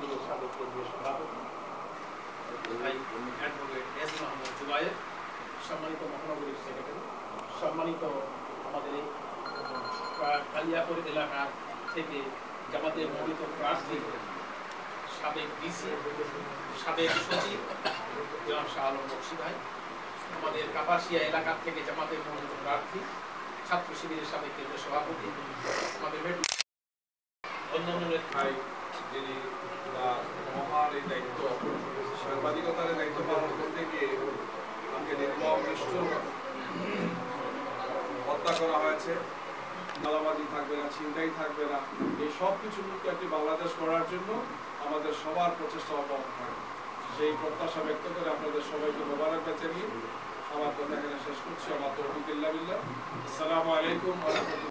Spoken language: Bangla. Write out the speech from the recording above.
শিবিরের সাবেক কেন্দ্রীয় সভাপতি অ্যাডভোকেট এস মোহাম্মদ জুবায়ের, সম্মানিত মহানগরীর সেক্রেটারি, সম্মানিত আমাদের কালিয়াপুর এলাকার থেকে জামাতের মনোনীত প্রার্থী সাবেক ডিসি, সাবেক সচিব জনাব শাহ আলম বক্সি ভাই, আমাদের কাপাসিয়া এলাকার থেকে জামাতের মনোনীত প্রার্থী ছাত্র শিবিরের সাবেক কেন্দ্রীয় সভাপতি, আমাদের অন্যান্য ভাই যিনি মহান এই দায়িত্ব সাংবাদিকতার দায়িত্ব পালন করতে গিয়ে আমাকে নির্মম নিষ্ঠুর হত্যা করা হয়েছে। চাঁদাবাজি থাকবে না, ছিনতাই থাকবে না, এই সব কিছু মুক্ত একটি বাংলাদেশ গড়ার জন্য আমাদের সবার প্রচেষ্টা অব্যাহত থাকবে। সেই প্রত্যাশা ব্যক্ত করে আপনাদের সবাইকে মোবারকবাদ জানিয়ে আমার কথা এখানে শেষ করছি। আমার তৌফিক ইল্লাহ বিল্লাহ। আসসালামু আলাইকুম ওয়া রাহমাতুল্লাহ।